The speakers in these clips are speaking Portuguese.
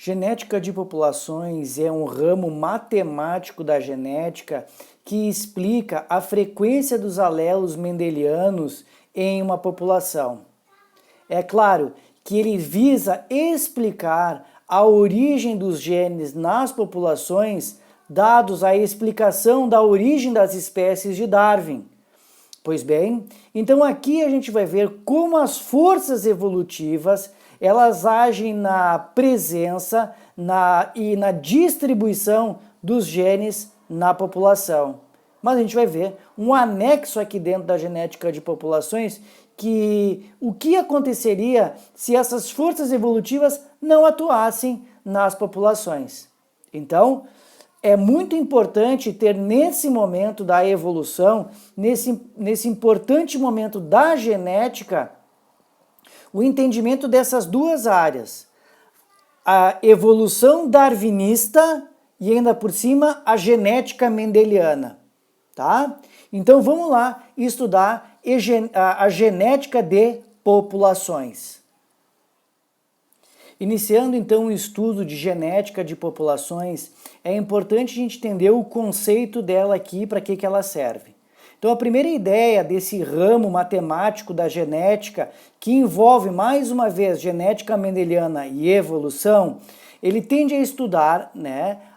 Genética de populações é um ramo matemático da genética que explica a frequência dos alelos mendelianos em uma população. É claro que ele visa explicar a origem dos genes nas populações, dados a explicação da origem das espécies de Darwin. Pois bem, então aqui a gente vai ver como as forças evolutivas elas agem na presença e na distribuição dos genes na população. Mas a gente vai ver um anexo aqui dentro da genética de populações que o que aconteceria se essas forças evolutivas não atuassem nas populações. Então, é muito importante ter nesse momento da evolução, nesse importante momento da genética, o entendimento dessas duas áreas. A evolução darwinista e ainda por cima a genética mendeliana. Tá? Então vamos lá estudar a genética de populações. Iniciando então o estudo de genética de populações, é importante a gente entender o conceito dela aqui, para que ela serve. Então a primeira ideia desse ramo matemático da genética, que envolve mais uma vez genética mendeliana e evolução, ele tende a estudar,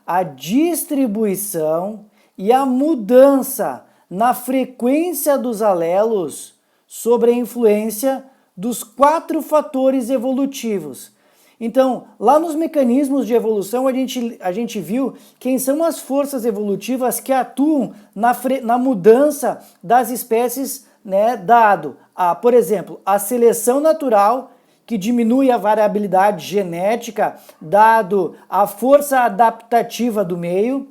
a distribuição e a mudança na frequência dos alelos sobre a influência dos 4 fatores evolutivos. Então, lá nos mecanismos de evolução, a gente viu quem são as forças evolutivas que atuam na mudança das espécies, dado a, por exemplo, a seleção natural, que diminui a variabilidade genética, dado a força adaptativa do meio,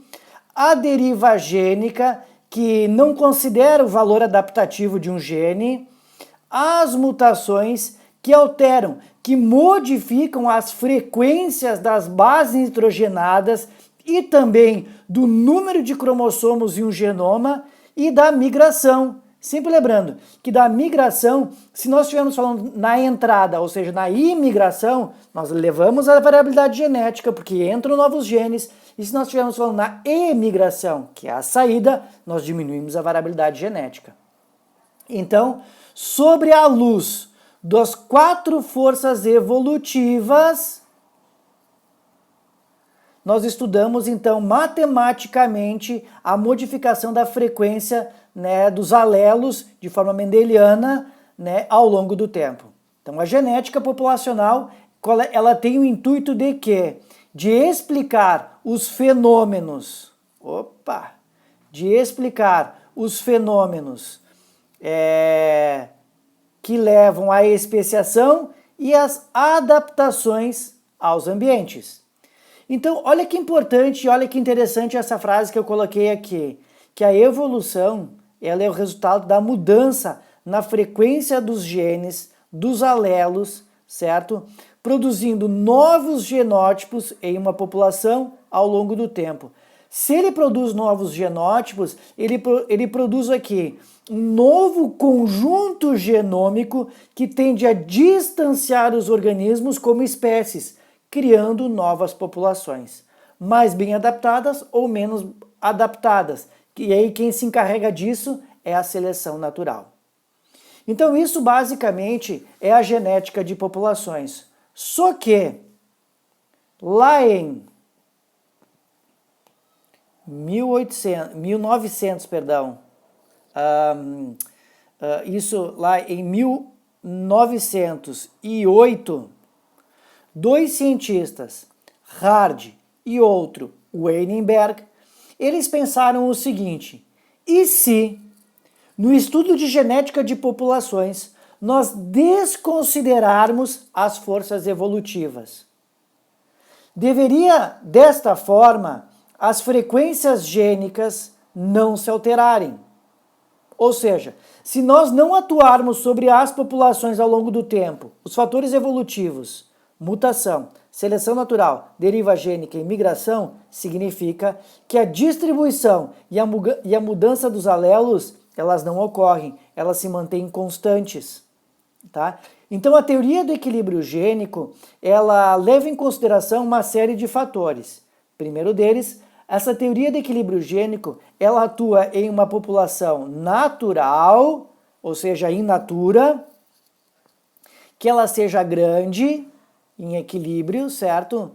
a deriva gênica, que não considera o valor adaptativo de um gene, as mutações que alteram, que modificam as frequências das bases nitrogenadas e também do número de cromossomos em um genoma e da migração. Sempre lembrando que da migração, se nós estivermos falando na entrada, ou seja, na imigração, nós levamos a variabilidade genética porque entram novos genes, e se nós estivermos falando na emigração, que é a saída, nós diminuímos a variabilidade genética. Então, sobre a luz das 4 forças evolutivas, nós estudamos então matematicamente a modificação da frequência dos alelos de forma mendeliana ao longo do tempo. Então a genética populacional ela tem o intuito de quê? De explicar os fenômenos, que levam à especiação e às adaptações aos ambientes. Então, olha que importante, olha que interessante essa frase que eu coloquei aqui, que a evolução ela é o resultado da mudança na frequência dos genes, dos alelos, certo? Produzindo novos genótipos em uma população ao longo do tempo. Se ele produz novos genótipos, ele produz aqui um novo conjunto genômico que tende a distanciar os organismos como espécies, criando novas populações, mais bem adaptadas ou menos adaptadas. E aí quem se encarrega disso é a seleção natural. Então isso basicamente é a genética de populações. Só que lá em 1908, 2 cientistas, Hard e outro, Weinberg, eles pensaram o seguinte: e se, no estudo de genética de populações, nós desconsiderarmos as forças evolutivas? Deveria, desta forma, as frequências gênicas não se alterarem. Ou seja, se nós não atuarmos sobre as populações ao longo do tempo, os fatores evolutivos, mutação, seleção natural, deriva gênica e migração, significa que a distribuição e a mudança dos alelos, elas não ocorrem, elas se mantêm constantes. tá? Então a teoria do equilíbrio gênico, ela leva em consideração uma série de fatores. Primeiro deles, essa teoria do equilíbrio gênico, ela atua em uma população natural, ou seja, in natura, que ela seja grande, em equilíbrio, certo?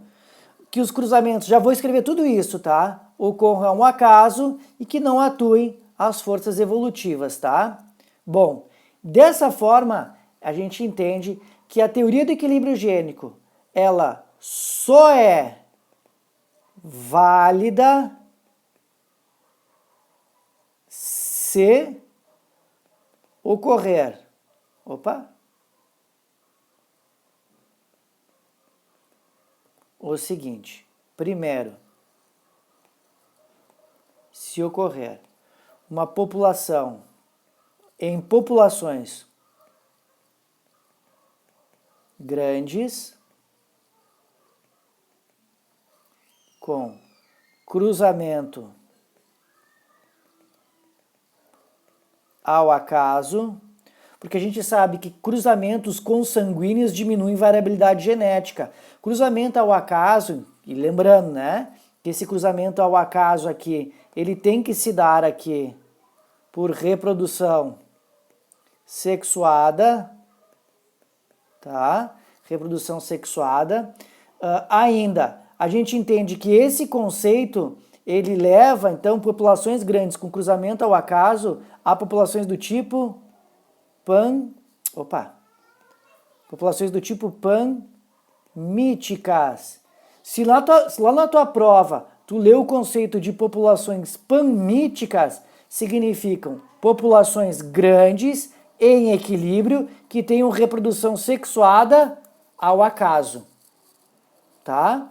Que os cruzamentos, já vou escrever tudo isso, tá? Ocorram ao acaso e que não atuem as forças evolutivas, tá? Bom, dessa forma, a gente entende que a teoria do equilíbrio gênico, ela só é válida se ocorrer. O seguinte, primeiro, se ocorrer uma população em populações grandes com cruzamento ao acaso, porque a gente sabe que cruzamentos consanguíneos diminuem variabilidade genética. Cruzamento ao acaso, e lembrando, né, que esse cruzamento ao acaso aqui, ele tem que se dar aqui por reprodução sexuada, tá? Reprodução sexuada. Ainda, a gente entende que esse conceito, ele leva, então, populações grandes com cruzamento ao acaso a populações do tipo populações do tipo panmíticas. Se lá na tua prova tu leu o conceito de populações panmíticas, significam populações grandes em equilíbrio que tenham reprodução sexuada ao acaso, tá?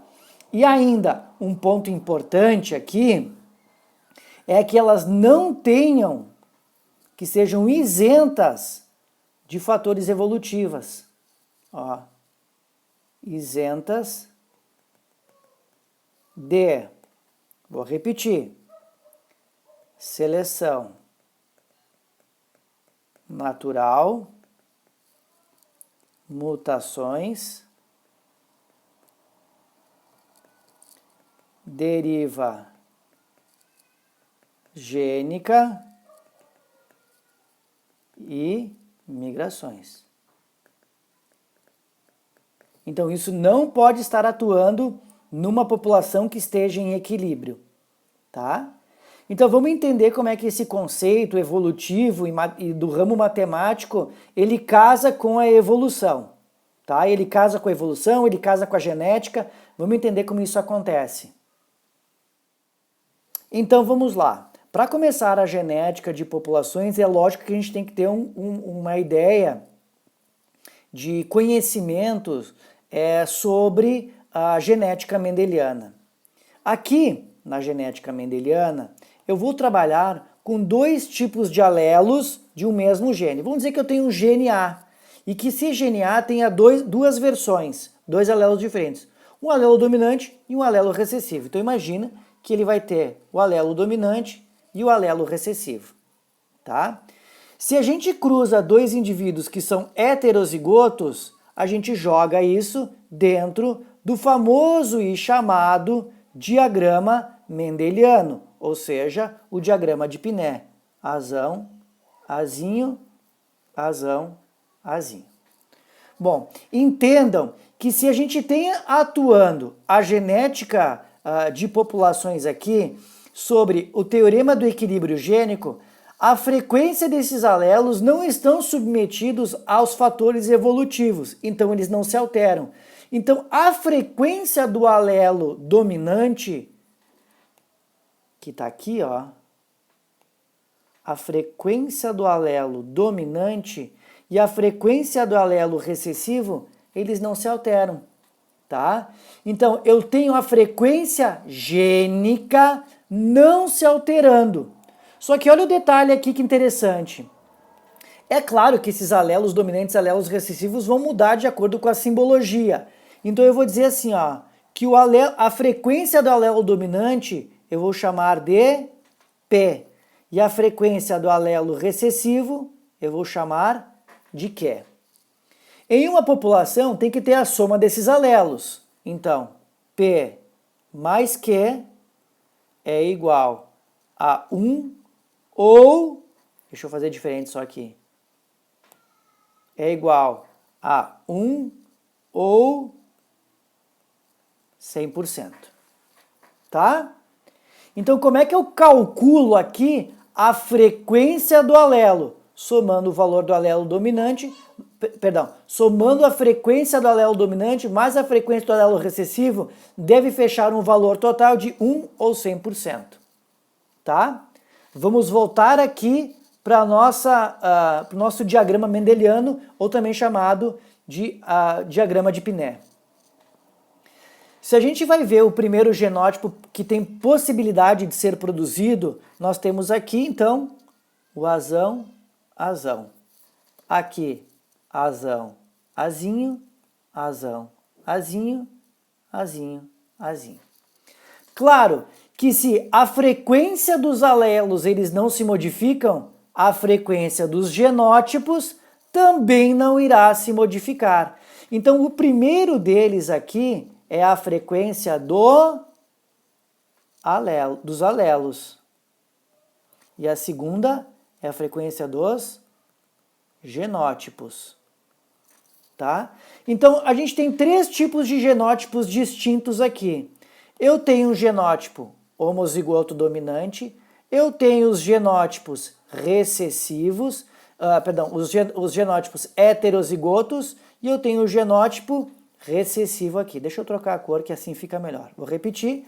E ainda, um ponto importante aqui é que elas não tenham, que sejam isentas de fatores evolutivos. Ó, isentas de, vou repetir, seleção natural, mutações, deriva gênica e migrações. Então, isso não pode estar atuando numa população que esteja em equilíbrio, tá? Então, vamos entender como é que esse conceito evolutivo e do ramo matemático, ele casa com a evolução, tá? Ele casa com a evolução, ele casa com a genética. Vamos entender como isso acontece. Então, vamos lá. Para começar a genética de populações, é lógico que a gente tem que ter uma ideia de conhecimentos sobre a genética mendeliana. Aqui, na genética mendeliana, eu vou trabalhar com dois tipos de alelos de um mesmo gene. Vamos dizer que eu tenho um gene A, e que esse gene A tenha duas versões, dois alelos diferentes. Um alelo dominante e um alelo recessivo. Então imagina que ele vai ter o alelo dominante e o alelo recessivo, tá? Se a gente cruza dois indivíduos que são heterozigotos, a gente joga isso dentro do famoso e chamado diagrama mendeliano, ou seja, o diagrama de Piné. Azão, azinho, azão, azinho. Bom, entendam que se a gente tem atuando a genética de populações aqui, sobre o teorema do equilíbrio gênico, a frequência desses alelos não estão submetidos aos fatores evolutivos, então eles não se alteram. Então, a frequência do alelo dominante, que está aqui, ó, a frequência do alelo dominante e a frequência do alelo recessivo, eles não se alteram, tá? Então, eu tenho a frequência gênica não se alterando. Só que olha o detalhe aqui que interessante. É claro que esses alelos dominantes e alelos recessivos vão mudar de acordo com a simbologia. Então eu vou dizer assim, ó, que a frequência do alelo dominante eu vou chamar de P. E a frequência do alelo recessivo eu vou chamar de Q. Em uma população tem que ter a soma desses alelos. Então, P mais Q é igual a 1 ou, deixa eu fazer diferente só aqui, é igual a 1 ou 100%. Tá? Então, como é que eu calculo aqui a frequência do alelo? Somando o valor do alelo dominante, somando a frequência do alelo dominante mais a frequência do alelo recessivo, deve fechar um valor total de 1 ou 100%. Tá? Vamos voltar aqui para o nosso diagrama mendeliano, ou também chamado de diagrama de Pinet. Se a gente vai ver o primeiro genótipo que tem possibilidade de ser produzido, nós temos aqui, então, o azão, azão. Aqui, azão, azinho, azão, azinho, azinho, azinho. Claro que se a frequência dos alelos eles não se modificam, a frequência dos genótipos também não irá se modificar. Então, o primeiro deles aqui é a frequência dos alelos. E a segunda é a frequência dos genótipos. Tá? Então, a gente tem 3 tipos de genótipos distintos aqui. Eu tenho um genótipo homozigoto dominante, eu tenho os genótipos recessivos, os genótipos heterozigotos, e eu tenho o genótipo recessivo aqui. Deixa eu trocar a cor que assim fica melhor. Vou repetir.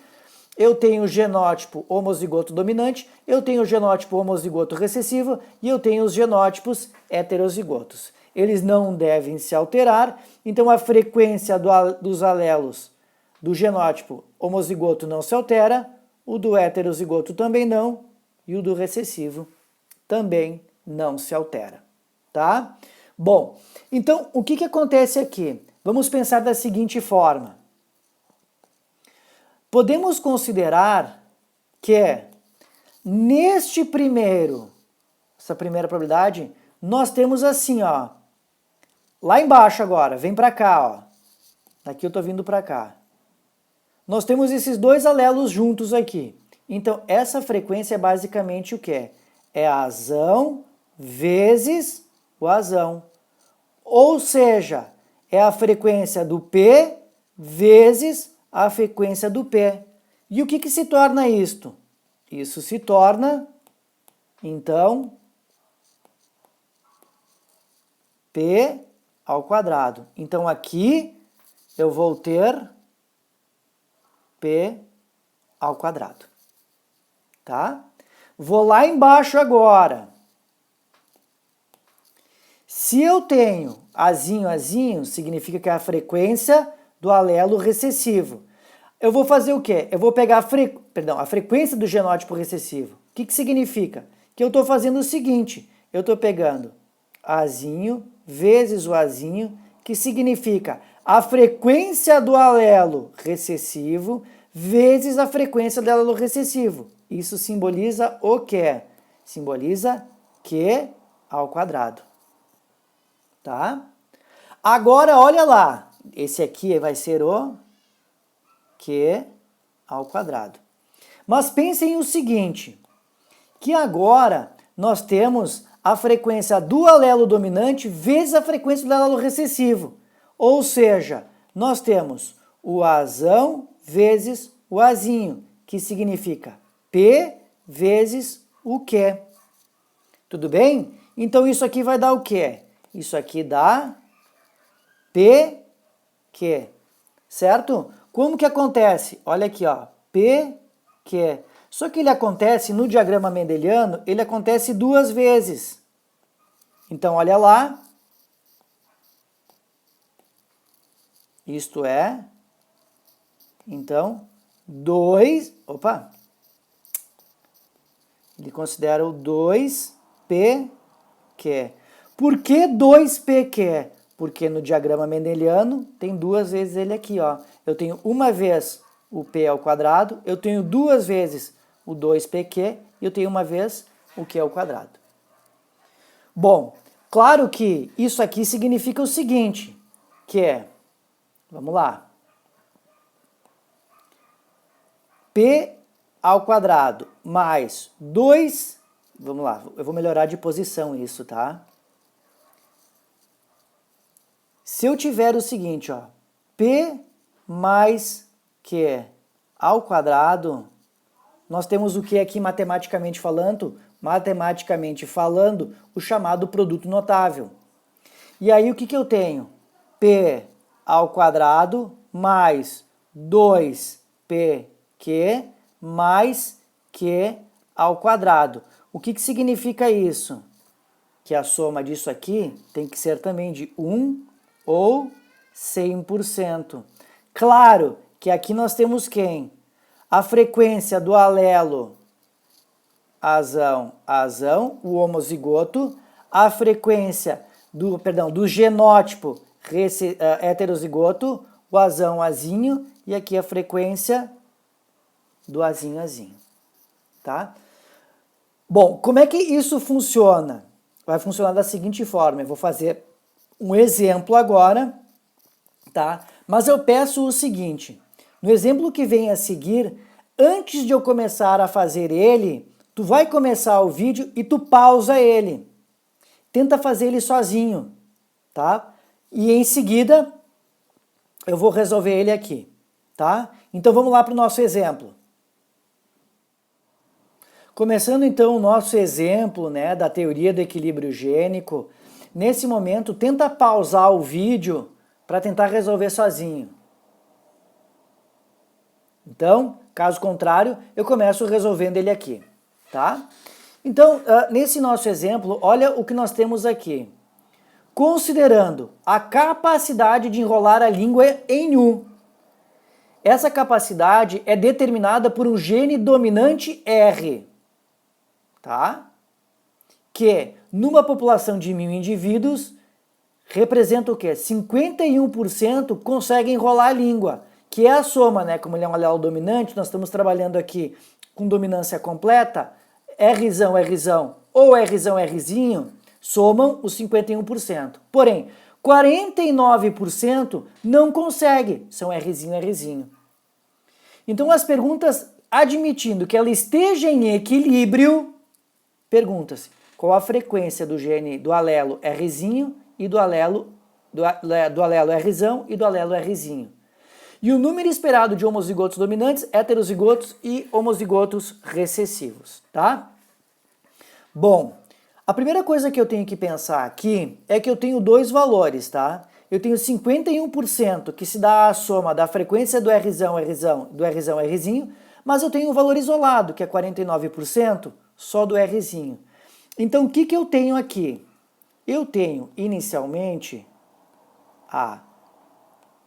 Eu tenho o genótipo homozigoto dominante, eu tenho o genótipo homozigoto recessivo e eu tenho os genótipos heterozigotos. Eles não devem se alterar, então a frequência dos alelos do genótipo homozigoto não se altera, o do heterozigoto também não, e o do recessivo também não se altera. Tá? Bom, então o que acontece aqui? Vamos pensar da seguinte forma. Podemos considerar que essa primeira probabilidade, nós temos assim, ó, lá embaixo agora, vem para cá, ó. Daqui eu tô vindo para cá. Nós temos esses 2 alelos juntos aqui. Então, essa frequência é basicamente o que? É a azão vezes o azão. Ou seja, é a frequência do P vezes a frequência do P. E o que se torna isto? Isso se torna, então, P ao quadrado. Então, aqui eu vou ter P ao quadrado. Tá? Vou lá embaixo agora. Se eu tenho azinho, azinho, significa que é a frequência do alelo recessivo. Eu vou fazer o quê? Eu vou pegar a frequência do genótipo recessivo. O que significa? Que eu estou fazendo o seguinte, eu estou pegando azinho vezes o azinho, que significa a frequência do alelo recessivo vezes a frequência do alelo recessivo. Isso simboliza o quê? Simboliza Q ao quadrado. Tá? Agora, olha lá. Esse aqui vai ser o Q ao quadrado. Mas pensem o seguinte, que agora nós temos a frequência do alelo dominante vezes a frequência do alelo recessivo. Ou seja, nós temos o azão vezes o azinho, que significa P vezes o Q. Tudo bem? Então isso aqui vai dar o quê? Isso aqui dá PQ, certo? Como que acontece? Olha aqui, ó, PQ. Só que ele acontece no diagrama mendeliano, ele acontece 2 vezes. Então, olha lá. Isto é, então, 2, opa, ele considera o 2PQ. Por que 2PQ? Porque no diagrama mendeliano tem 2 vezes ele aqui, ó. Eu tenho uma vez o P ao quadrado, eu tenho 2 vezes o 2PQ e eu tenho uma vez o Q ao quadrado. Bom, claro que isso aqui significa o seguinte, Q, vamos lá, P ao quadrado mais 2, vamos lá, eu vou melhorar de posição isso, tá? Se eu tiver o seguinte, ó, P mais Q ao quadrado, nós temos o que aqui matematicamente falando? Matematicamente falando, o chamado produto notável. E aí o que eu tenho? P ao quadrado mais 2PQ mais Q ao quadrado. O que significa isso? Que a soma disso aqui tem que ser também de 1 ou 100%. Claro que aqui nós temos quem? A frequência do alelo azão, o homozigoto, a frequência do genótipo heterozigoto, o azinho, e aqui a frequência do azinho, tá? Bom, como é que isso funciona? Vai funcionar da seguinte forma, eu vou fazer um exemplo agora, tá? Mas eu peço o seguinte, no exemplo que vem a seguir, antes de eu começar a fazer ele, tu vai começar o vídeo e tu pausa ele. Tenta fazer ele sozinho, tá? E em seguida, eu vou resolver ele aqui, tá? Então vamos lá para o nosso exemplo. Começando então o nosso exemplo, né, da teoria do equilíbrio gênico, nesse momento tenta pausar o vídeo para tentar resolver sozinho. Então, caso contrário, eu começo resolvendo ele aqui, tá? Então, nesse nosso exemplo, olha o que nós temos aqui. Considerando a capacidade de enrolar a língua em U. Essa capacidade é determinada por um gene dominante R, tá? Que, numa população de 1000 indivíduos, representa o quê? 51% conseguem enrolar a língua, que é a soma, né? Como ele é um alelo dominante, nós estamos trabalhando aqui com dominância completa, Rzão, Rzão ou Rzão, Rzinho, somam os 51%. Porém, 49% não consegue, são Rzinho, Rzinho. Então, as perguntas, admitindo que ela esteja em equilíbrio, pergunta-se qual a frequência do gene do alelo Rzinho e do alelo Rzão e do alelo Rzinho. E o número esperado de homozigotos dominantes, heterozigotos e homozigotos recessivos, tá? Bom, a primeira coisa que eu tenho que pensar aqui é que eu tenho dois valores, tá? Eu tenho 51% que se dá a soma da frequência do Rzão, Rzinho, mas eu tenho um valor isolado, que é 49% só do Rzinho. Então, o que eu tenho aqui? Eu tenho, inicialmente, a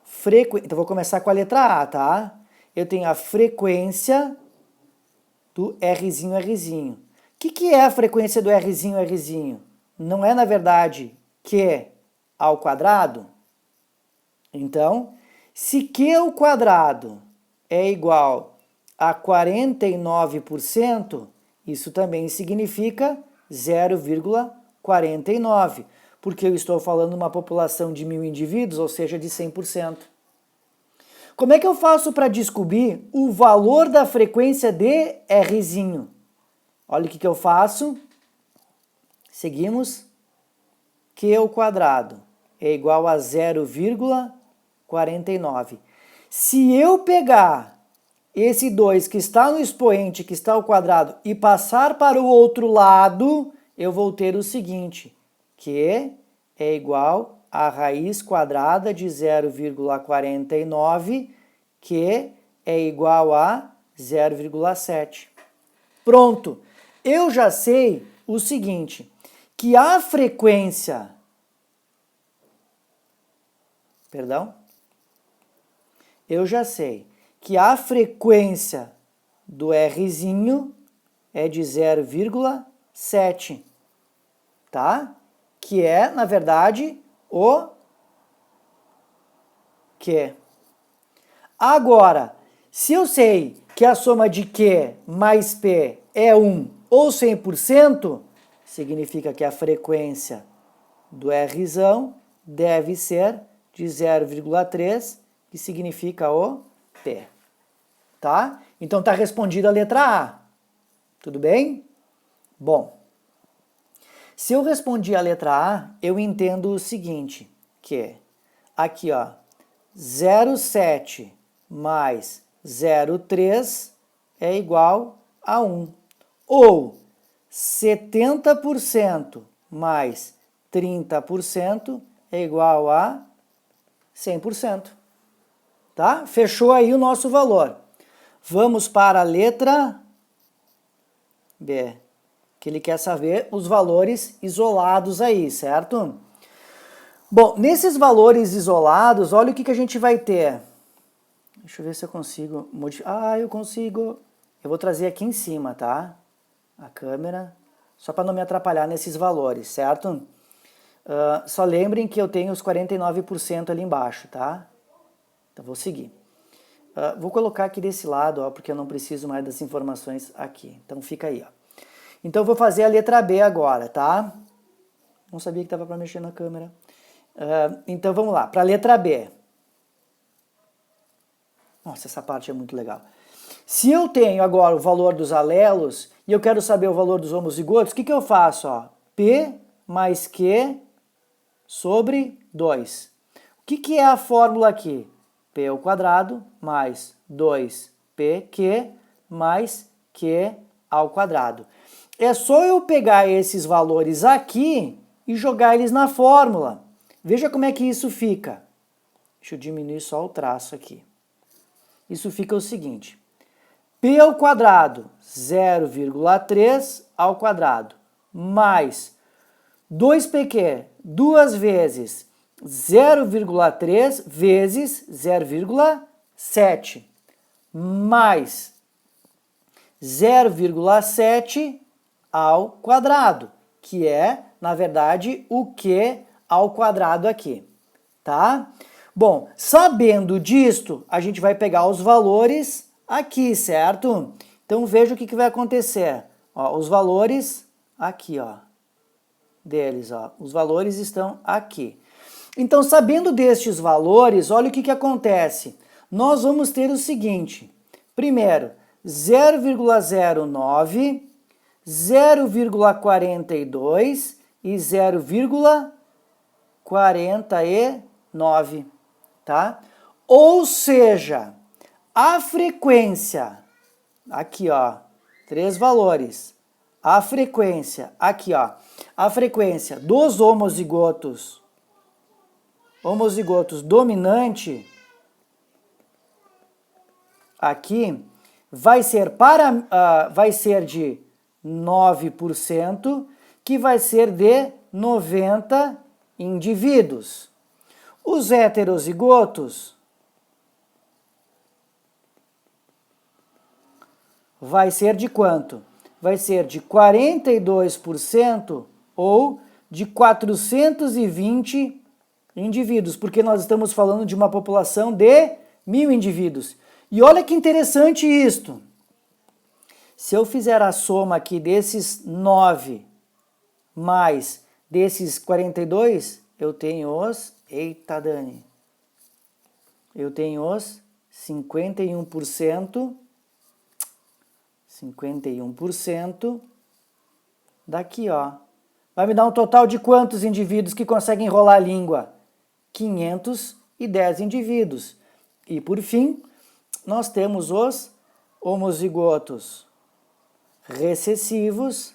frequência, então vou começar com a letra A, tá? Eu tenho a frequência do Rzinho. O que é a frequência do Rzinho? Não é, na verdade, Q ao quadrado? Então, se Q ao quadrado é igual a 49%, isso também significa 0,49, porque eu estou falando de uma população de 1000 indivíduos, ou seja, de 100%. Como é que eu faço para descobrir o valor da frequência de Rzinho? Olha o que eu faço. Seguimos. Q ao quadrado é igual a 0,49. Se eu pegar esse 2 que está no expoente, que está ao quadrado, e passar para o outro lado, eu vou ter o seguinte, que é igual a raiz quadrada de 0,49, que é igual a 0,7. Pronto! Eu já sei o seguinte, que a frequência... Eu já sei que a frequência do Rzinho é de 0,7, tá? Que é, na verdade, o Q. Agora, se eu sei que a soma de Q mais P é 1 ou 100%, significa que a frequência do Rzão deve ser de 0,3, que significa o P. Tá? Então está respondida a letra A. Tudo bem? Bom, se eu respondi a letra A, eu entendo o seguinte, que aqui, ó, 0,7 mais 0,3 é igual a 1. Ou 70% mais 30% é igual a 100%. Tá? Fechou aí o nosso valor. Vamos para a letra B, que ele quer saber os valores isolados aí, certo? Bom, nesses valores isolados, olha o que a gente vai ter. Deixa eu ver se eu consigo modificar. Ah, eu consigo. Eu vou trazer aqui em cima, tá? A câmera, só para não me atrapalhar nesses valores, certo? Só lembrem que eu tenho os 49% ali embaixo, tá? Então vou seguir. Vou colocar aqui desse lado, ó, porque eu não preciso mais das informações aqui. Então fica aí, ó. Então eu vou fazer a letra B agora, tá? Não sabia que estava para mexer na câmera. Então vamos lá, para a letra B. Nossa, essa parte é muito legal. Se eu tenho agora o valor dos alelos e eu quero saber o valor dos homozigotos, o que eu faço? Ó? P mais Q sobre 2. O que é a fórmula aqui? P ao quadrado mais 2PQ mais Q ao quadrado. É só eu pegar esses valores aqui e jogar eles na fórmula. Veja como é que isso fica. Deixa eu diminuir só o traço aqui. Isso fica o seguinte. P ao quadrado, 0,3 ao quadrado, mais 2PQ, 2 vezes 0,3 vezes 0,7, mais 0,7 ao quadrado, que é, na verdade, o Q ao quadrado aqui, tá? Bom, sabendo disto, a gente vai pegar os valores aqui, certo? Então veja o que vai acontecer. Ó, os valores aqui, ó, deles, ó, os valores estão aqui. Então, sabendo destes valores, olha o que acontece. Nós vamos ter o seguinte. Primeiro, 0,09, 0,42 e 0,49, tá? Ou seja, a frequência, aqui ó, 3 valores, a frequência, aqui ó, a frequência dos homozigotos dominante, aqui, vai ser de 9%, que vai ser de 90 indivíduos. Os heterozigotos vai ser de quanto? Vai ser de 42% ou de 420 indivíduos, porque nós estamos falando de uma população de 1.000 indivíduos. E olha que interessante isto. Se eu fizer a soma aqui desses 9 mais desses 42, eu tenho os... Eita, Dani! Eu tenho os 51%... 51% daqui, ó. Vai me dar um total de quantos indivíduos que conseguem enrolar a língua? 510 indivíduos. E, por fim, nós temos os homozigotos recessivos,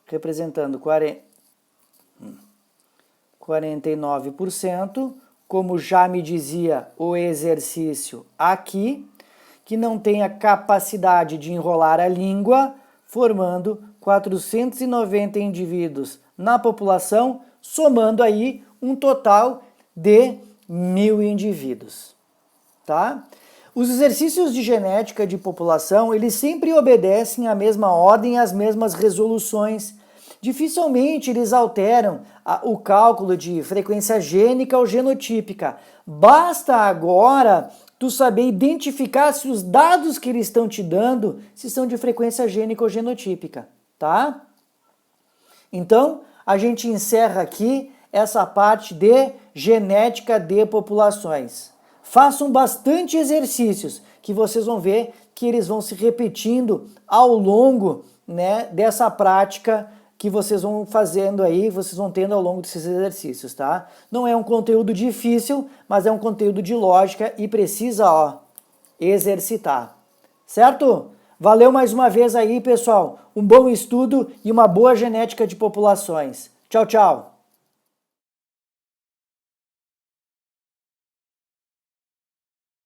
representando 49%, como já me dizia o exercício aqui, que não tem a capacidade de enrolar a língua, formando 490 indivíduos na população, somando aí um total de 1.000 indivíduos, tá? Os exercícios de genética de população, eles sempre obedecem à mesma ordem e às mesmas resoluções. Dificilmente eles alteram o cálculo de frequência gênica ou genotípica. Basta agora tu saber identificar se os dados que eles estão te dando se são de frequência gênica ou genotípica, tá? Então, a gente encerra aqui essa parte de genética de populações. Façam bastante exercícios, que vocês vão ver que eles vão se repetindo ao longo, né, dessa prática que vocês vão fazendo aí, vocês vão tendo ao longo desses exercícios, tá? Não é um conteúdo difícil, mas é um conteúdo de lógica e precisa, ó, exercitar. Certo? Valeu mais uma vez aí, pessoal. Um bom estudo e uma boa genética de populações. Tchau, tchau.